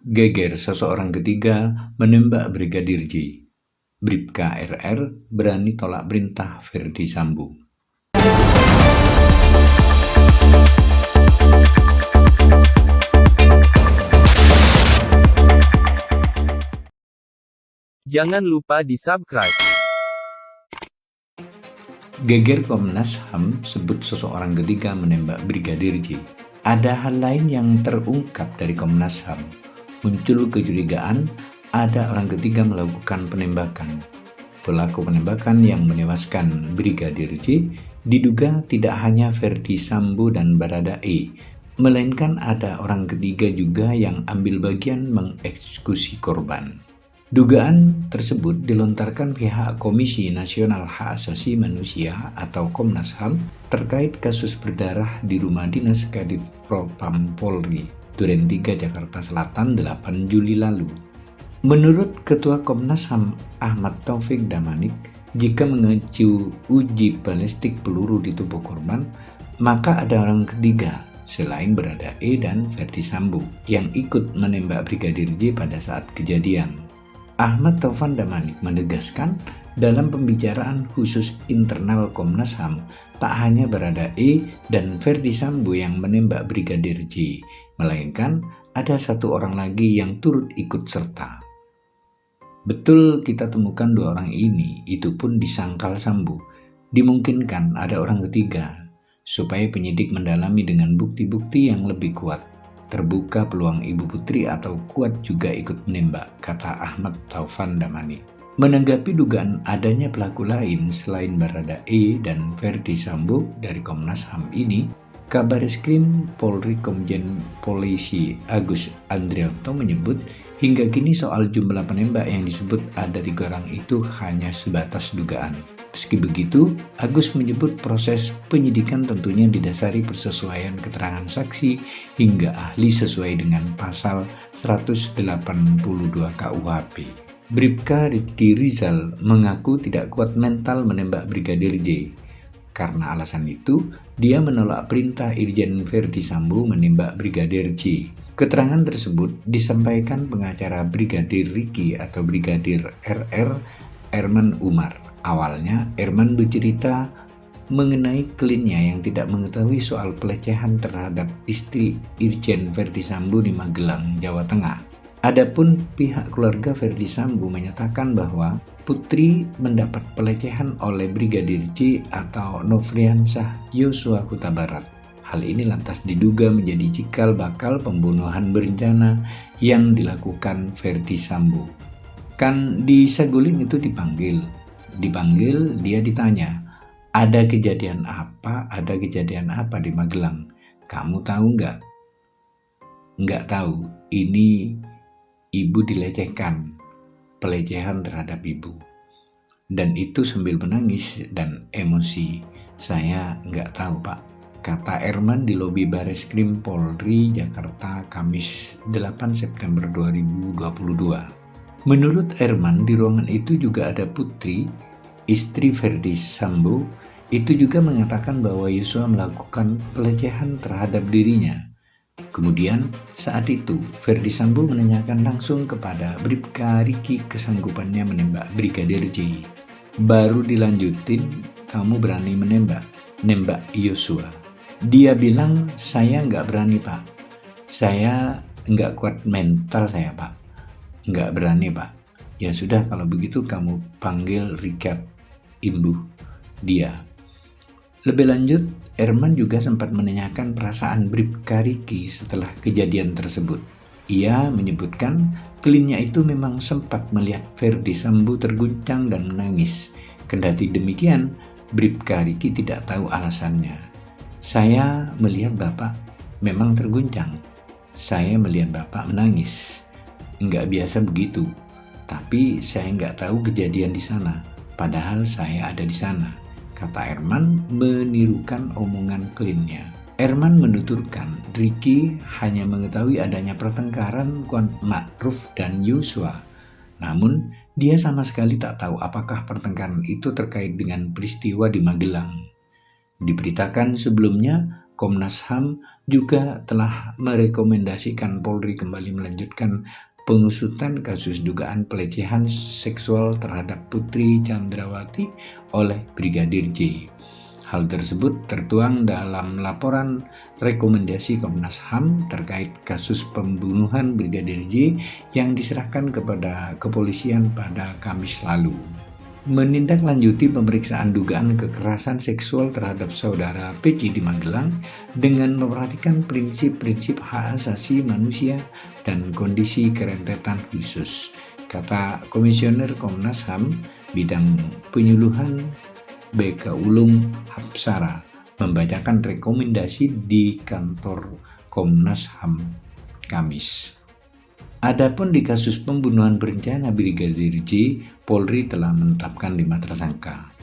Geger seseorang ketiga menembak Brigadir J. Bribka RR berani tolak perintah Verdi Sambo. Jangan lupa di-subscribe. Geger Komnas HAM sebut seseorang ketiga menembak Brigadir J. Ada hal lain yang terungkap dari Komnas HAM. Muncul kecurigaan ada orang ketiga melakukan penembakan. Pelaku penembakan yang menewaskan Brigadir J diduga tidak hanya Verdi Sambo dan Baradae, melainkan ada orang ketiga juga yang ambil bagian mengeksekusi korban. Dugaan tersebut dilontarkan pihak Komisi Nasional Hak Asasi Manusia atau Komnas HAM terkait kasus berdarah di rumah dinas Kadif Propam Polri, Duren 3 Jakarta Selatan 8 Juli lalu. Menurut Ketua Komnas HAM Ahmad Taufik Damanik, jika mengacu uji balistik peluru di tubuh korban, maka ada orang ketiga selain Baradae dan Verdi Sambo yang ikut menembak Brigadir J pada saat kejadian. Ahmad Taufan Damanik menegaskan dalam pembicaraan khusus internal Komnas HAM, tak hanya Baradae dan Verdi Sambo yang menembak Brigadir J, melainkan ada satu orang lagi yang turut ikut serta. Betul kita temukan dua orang ini, itu pun disangkal Sambo. Dimungkinkan ada orang ketiga, supaya penyidik mendalami dengan bukti-bukti yang lebih kuat. Terbuka peluang Ibu Putri atau Kuat juga ikut menembak, kata Ahmad Taufan Damanik. Menanggapi dugaan adanya pelaku lain selain Baradae dan Verdi Sambo dari Komnas HAM ini, Kabareskrim Polri Komjen Polisi Agus Andrianto menyebut hingga kini soal jumlah penembak yang disebut ada 3 orang itu hanya sebatas dugaan. Meski begitu, Agus menyebut proses penyidikan tentunya didasari persesuaian keterangan saksi hingga ahli sesuai dengan pasal 182 KUHP. Bribka Rizky Rizal mengaku tidak kuat mental menembak Brigadir J. Karena alasan itu, dia menolak perintah Irjen Verdi Sambo menembak Brigadir J. Keterangan tersebut disampaikan pengacara Brigadir Ricky atau Brigadir RR, Erman Umar. Awalnya, Erman bercerita mengenai kliennya yang tidak mengetahui soal pelecehan terhadap istri Irjen Verdi Sambo di Magelang, Jawa Tengah. Adapun pihak keluarga Verdi Sambo menyatakan bahwa Putri mendapat pelecehan oleh Brigadir J atau Nofriansah Yosua Huta Barat. Hal ini lantas diduga menjadi cikal bakal pembunuhan berencana yang dilakukan Verdi Sambo. Kan di Saguling itu dipanggil, dia ditanya, ada kejadian apa di Magelang? Kamu tahu nggak? Nggak tahu, ini ibu dilecehkan, pelecehan terhadap ibu. Dan itu sambil menangis dan emosi. Saya nggak tahu pak, kata Erman di lobi Bareskrim Polri Jakarta Kamis 8 September 2022. Menurut Erman, di ruangan itu juga ada Putri, istri Verdi Sambo, itu juga mengatakan bahwa Yosua melakukan pelecehan terhadap dirinya. Kemudian saat itu Verdi Sambo menanyakan langsung kepada Bribka Ricky kesanggupannya menembak Brigadir J. Baru dilanjutin, kamu berani nembak Yosua. Dia bilang, saya nggak berani pak, saya nggak kuat mental saya pak. Nggak berani pak. Ya sudah kalau begitu kamu panggil Richard Imbuh dia. Lebih lanjut, Erman juga sempat menanyakan perasaan Bribka Ricky setelah kejadian tersebut. Ia menyebutkan kliennya itu memang sempat melihat Verdi Sambo terguncang dan menangis. Kendati demikian, Bribka Ricky tidak tahu alasannya. Saya melihat bapak memang terguncang. Saya melihat bapak menangis. Nggak biasa begitu, tapi saya nggak tahu kejadian di sana, padahal saya ada di sana, kata Erman menirukan omongan kliennya. Erman menuturkan Ricky hanya mengetahui adanya pertengkaran Kuat Ma'ruf dan Yosua, namun dia sama sekali tak tahu apakah pertengkaran itu terkait dengan peristiwa di Magelang. Diberitakan sebelumnya Komnas HAM juga telah merekomendasikan Polri kembali melanjutkan pengusutan kasus dugaan pelecehan seksual terhadap Putri Chandrawati oleh Brigadir J. Hal tersebut tertuang dalam laporan rekomendasi Komnas HAM terkait kasus pembunuhan Brigadir J yang diserahkan kepada kepolisian pada Kamis lalu. Menindaklanjuti pemeriksaan dugaan kekerasan seksual terhadap saudara PC di Magelang dengan memperhatikan prinsip-prinsip hak asasi manusia dan kondisi kerentetan khusus, kata Komisioner Komnas HAM bidang penyuluhan BK Ulung Hapsara membacakan rekomendasi di kantor Komnas HAM Kamis. Adapun di kasus pembunuhan berencana Brigadir J, Polri telah menetapkan 5 tersangka.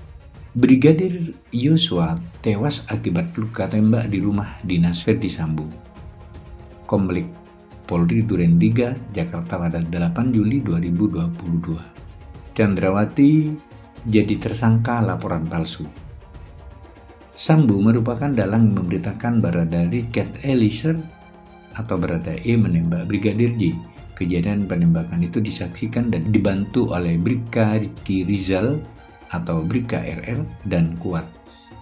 Brigadir Yosua tewas akibat luka tembak di rumah dinas Ferdi Sambo, Komplek Polri Duren 3, Jakarta pada 8 Juli 2022. Chandrawati jadi tersangka laporan palsu. Sambo merupakan dalang memberitakan Barada Richard Eliezer atau Barada E menembak Brigadir J. Kejadian penembakan itu disaksikan dan dibantu oleh Bribka Rizky Rizal atau Bribka RR dan Kuat.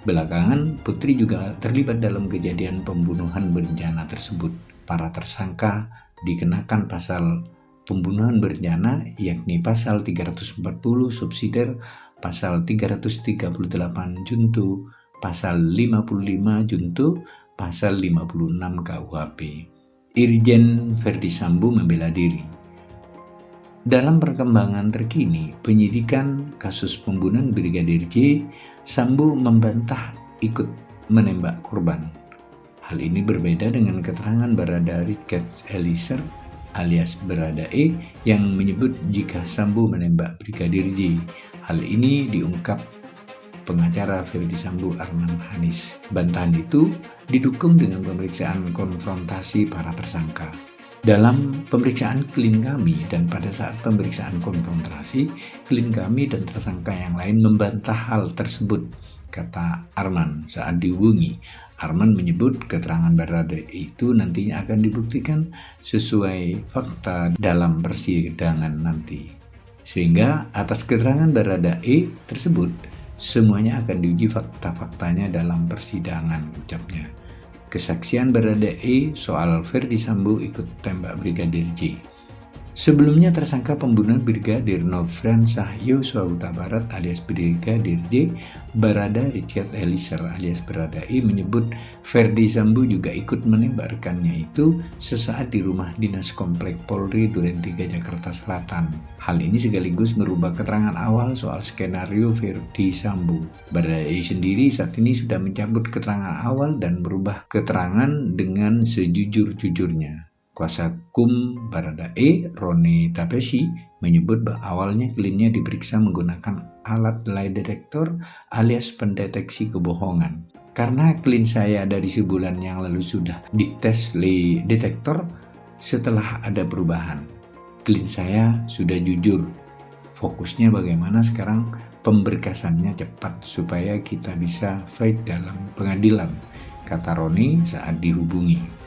Belakangan, Putri juga terlibat dalam kejadian pembunuhan berencana tersebut. Para tersangka dikenakan pasal pembunuhan berencana, yakni pasal 340 subsidiar, pasal 338 junto, pasal 55 junto, pasal 56 KUHP. Irjen Ferdi Sambo membela diri. Dalam perkembangan terkini penyidikan kasus pembunuhan Brigadir J, Sambo membantah ikut menembak korban. Hal ini berbeda dengan keterangan Barada Richard Eliezer alias Barada E yang menyebut jika Sambo menembak Brigadir J. Hal ini diungkap pengacara Ferdi Sambo Arman Hanis. Bantahan itu didukung dengan pemeriksaan konfrontasi para tersangka. Dalam pemeriksaan klien kami dan pada saat pemeriksaan konfrontasi, klien kami dan tersangka yang lain membantah hal tersebut, kata Arman saat dihubungi. Arman menyebut keterangan Barada itu nantinya akan dibuktikan sesuai fakta dalam persidangan nanti. Sehingga atas keterangan Barada E tersebut, semuanya akan diuji fakta-faktanya dalam persidangan, ucapnya. Kesaksian Barada E soal Ferdi Sambo ikut tembak Brigadir J. Sebelumnya tersangka pembunuhan Brigadir Nofriansah Yosua Huta Barat alias Brigadir J, Barada Richard Eliezer alias Barada E menyebut Ferdi Sambo juga ikut menembak rekannya itu sesaat di rumah dinas Komplek Polri Duren 3 Jakarta Selatan. Hal ini sekaligus merubah keterangan awal soal skenario Ferdi Sambo. Barada E sendiri saat ini sudah mencabut keterangan awal dan merubah keterangan dengan sejujur-jujurnya. Kuasa hukum Barada E, Roni Tapesi, menyebut bahwa awalnya kliennya diperiksa menggunakan alat lie detector alias pendeteksi kebohongan. Karena klien saya dari sebulan yang lalu sudah dites lie detector, setelah ada perubahan, klien saya sudah jujur. Fokusnya bagaimana sekarang pemberkasannya cepat supaya kita bisa fight dalam pengadilan, kata Roni saat dihubungi.